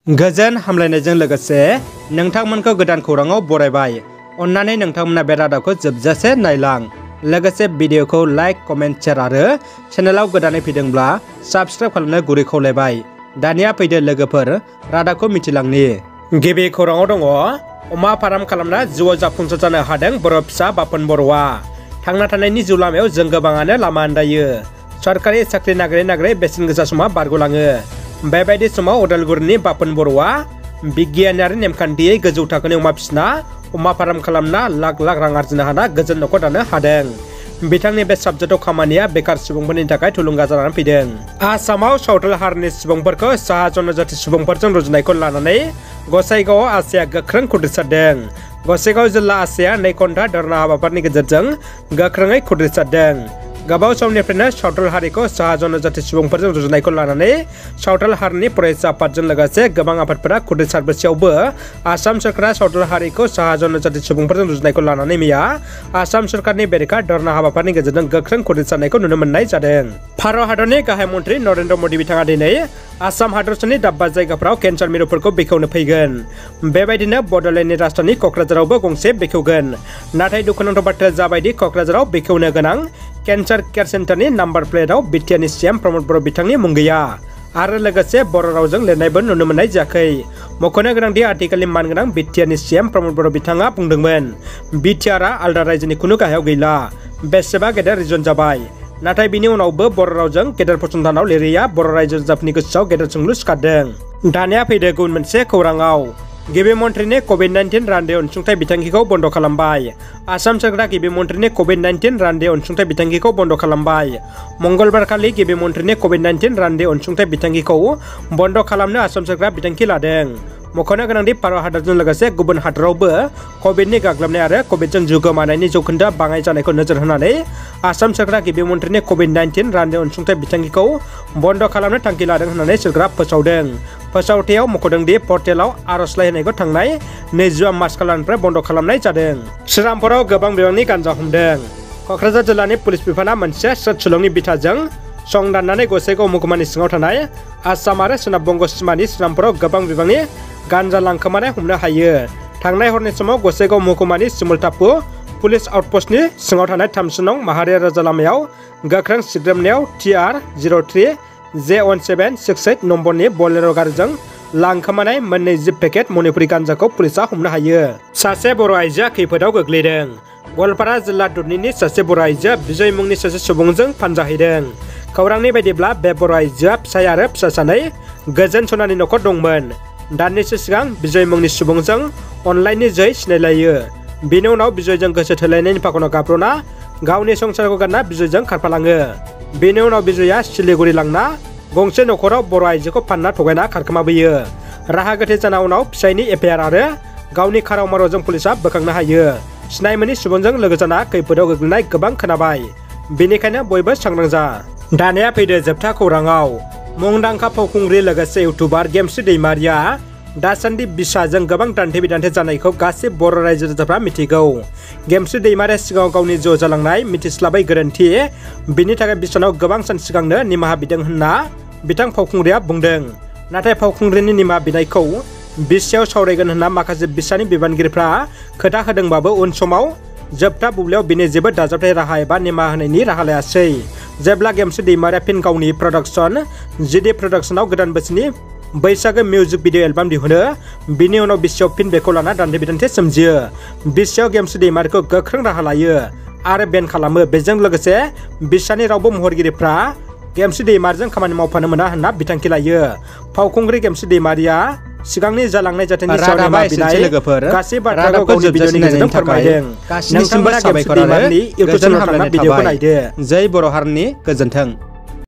गोजोन हामलायनायजों लोगोसे नोंथांमोनखौ गोदान खौराङाव बरायबाय। अन्नानै नोंथांमोना बे रादाबखौ जोबजासे नायलां। लोगोसे भिडिअखौ लाइक, कमेन्ट, शेयार आरो चेनेलाव गोदानै फैदोंब्ला साबस्क्राइब खालामनो गुरै खावलायबाय। दानिया फैदो लोगोफोर रादाबखौ मिथिलांनि। गिबि खौराङाव दङ, अमा फार्म खालामना जिउआव जाफुंसार जानो हादों बर' फिसा बापन बर'आ। थांना थानायनि जिउ लामायाव जों गोबाङानो लामा आन्दायो। सरकारि साख्रि नागिरै बेसेन गोसा समा बारग'लाङो। बेबायदि समाव उदालगुरिनि बापन बर'आ बिगियानारि नेमखान्थियै गोजौ थाखोनि अमा फिसिना अमा फार्म खालामना लाख लाख रां आरजिनो हाना गोजोन न'खर दानो हादों। बिथांनि बे साबजाथाव खामानिया बेकार सुबुंफोरनि थाखाय थुलुंगा जानानै फैदों। आसामाव सावथाल हारिनि सुबुंफोरखौ साहा जनजाति सुबुंफोरजों रुजुनायखौ लानानै गसाइगावआव आसाया गोख्रों खुद्रिसारदों। गसाइगाव जिल्ला आसाया 2 घन्टा धरना हाबाफारिनि गेजेरजों गोख्रोङै खुद्रिसारदों। गोबाव समनिफ्रायनो सावथाल हारिखौ साहा जनजाति सुबुंफोरजों रुजुनायखौ लानानै सावथाल हारिनि फरायसा आफादजों लोगोसे गोबां आफादफोरा खुद्रिसारबोसेयावबो आसाम सरकारा सावथाल हारिखौ साहा जनजाति सुबुंफोरजों रुजुनायखौ लानानै मैया आसाम सरकारनि बेरेखा धरना हाबाफारिनि गेजेरजों गोख्रों खुद्रिसारनायखौ नुनो मोननाय जादों। भारत हादरनि गाहाय मन्त्रि नरेन्द्र मदि बिथाङा दिनै आसाम हादरसानि दाब्बा जायगाफोराव केन्सार मिरुफोरखौ बेखेवनो फैगोन। बेबायदिनो बड'लेण्डनि राजधानी क'क्राझारावबो गंसे बेखेवगोन। नाथाय दुखुनांथाव बाथ्राया जाबायदि क'क्राझाराव बेखेवनो गोनां केन्सार केयार सेन्टारनि नाम्बार प्लेटआव बिटिआरनि सीएम प्रमद बर' बिथांनि मुं गैया आरो लोगोसे बर' रावजों लिरनायबो नुनो मोननाय जायाखै। मख'नो गोनांदि आथिखालनि मानगोनां बिटिआरनि सीएम प्रमद बर' बिथाङा बुंदोंमोन, बिटिआरआ आलदा रायजोनि खुनु गाहायाव गैला। बेसेबा गेदेर रिजन जाबाय। नाथाय बिनि उनावबो बर' रावजों गेदेर फसंथानाव लिरैया बर' रायजो राजाफोरनि गोसोआव गेदेर सोंलु सिखारदों। दानिया फैदो गुबुन मोनसे खौराङाव। गिबि मन्थ्रिनि कभिड-19 रानदे अनसुंथाइ बिथांखिखौ बन्द' खालामबाय। आसाम सरकारा गिबि मन्थ्रिनि कभिड-19 रानदे अनसुंथाइ बिथांखिखौ बन्द' खालामबाय। मंगलबारखालि गिबि मन्थ्रिनि कभिड-19 रानदे अनसुंथाइ बिथांखिखौ बन्द' खालामनो आसाम सरकारा बिथांखि लादों। मख'नो गोनांदि भारत हादरजों लोगोसे गुबुन हादरावबो कभिडनि गाग्लोबनाय आरो कभिडजों जिउ गोमानायनि जौखोन्दोआ बाङाय जानायखौ नोजोर होनानै आसाम सरकारा गिबि मन्थ्रिनि कभिड-19 रानदे अनसुंथाइ बिथांखिखौ बन्द' खालामनो थांखि लादों होननानै सरकारा फोसावदों। फोसावथायाव मख'दोंदि पर्टेलाव आर'जलाइ होनायखौ थांनाय 20 मार्च खालारनिफ्राय बन्द' खालामनाय जादों। श्रीरामपुराव गोबां बिबांनि गान्जा हमदों। क'क्राझार जिल्लानि पुलिस बिफाना मोनसे स्रोद सुलुंनि बिथाजों सं दाननानै गसाइगाव महकुमानि सिङाव थानाय आसाम आरो सोनाब बंग सिमानि श्रीरामपुराव गोबां बिबांनि गान्जा लांखोमानाय हमनो हायो। थांनाय हरनि समाव गसाइगाव महकुमानि सिमुलटापु पुलिस आउटपस्टनि सिङाव थानाय 3 नं माहारिया राजा लामायाव गोख्रों सिग्रोमनायाव TR03J1768 नम्बरनि बलेर' गारिजों लांखोमानाय 20 पेकेट मणिपुरि गान्जाखौ पुलिसा हमनो हायो। सासे बर' आइजोआ खैफोदाव गोग्लैदों। गवालपारा जिल्ला दुधनिनि सासे बर' आइजोआ बिजय मुंनि सासे सुबुंजों फानजाहैदों। खौरांनि बायदिब्ला बे बर' आइजोआ फिसाय आरो फिसा सानै गोजोन सनानि न'खर दंमोन। दाननैसो सिगां बिजय मुंनि सुबुंजों अनलाइननि जोहै सिनायलायो। बिनि उनाव बिजयजों गोसो थोलायनायनि फाखनाव गाब्र'ना गावनि संसारखौ गारना बिजयजों खारफालाङो। बेनि उनाव बिजयआ सिलिगुरि लांना गंसे न'खराव बर' आइजोखौ फानना थगायना खारखोमाबोयो। राहा गोथे जाना उनाव फिसायनि एफआइआर आरो गावनि खाराव मारावजों पुलिसा बोखांनो हायो। सिनाय मोनि सुबुंजों लोगो जाना खैफोदाव गोग्लैनाय गोबां खोनाबाय। बेनिखायनो बयबो सांग्रां जा। दानिया फैदो जोबथा खौराङाव। मुंदांखा फावखुंग्रि लोगोसे इउटुबार गेमस्रि दैमारिया दासान्दि बिसाजों गोबां दान्थे बिदान्थे जानायखौ गासै बर' रायजो राजाफ्रा मिथिगौ। गेमस्रि दैमारिया सिगाङाव गावनि जिउ जालांनाय मिथिस्लाबै गोरोन्थि, बिनि थाखाय बिसानाव गोबां सान सिगांनो निमाहा बिदों होनना बिथां फावखुंग्रिया बुंदों। नाथाय फावखुंग्रिनि निमाहा बिनायखौ बिसायाव सावरायगोन होनना माखासे बिसानि बिबानगिरिफ्रा खोथा होदोंबाबो उन समाव जोबथा बुब्लियाव बिनि जेबो दाजाबथाय राहा एबा निमाहा होनायनि राहा लायासै। जेब्ला गेमस्रि दैमारिया फिन गावनि प्रडाक्सन जिडि प्रडाक्सनाव गोदान बोसोरनि बैसागो मिउजिक भिडिअ एलबाम दिहुनो, बिनि उनाव बिसायाव फिन बेखौ लाना दान्थे बिदान्थे सोमजियो। बिसायाव गेमस्रि दैमारिखौ गोख्रों राहा लायो आरो बेन खालामो। बेजों लोगोसे बिसानि रावबो महरगिरिफ्रा गेमस्रि दैमारिजों खामानि मावफानो मोना होनना बिथांखि लायो। फावखुंग्रि गेमस्रि दैमारिया सिगांनि जालांनाय जाथायनि सायाव निमाहा बिनाय गासै बाथ्राखौ गावनि भिडिअनि गेजेरजों फोरमायदों। नोंथांमोना गेमस्रि दैमारिनि इउटुब चेनेलाव थांना भिडिअखौ नायदो। जय बर' हारिनि गोजोन्थों।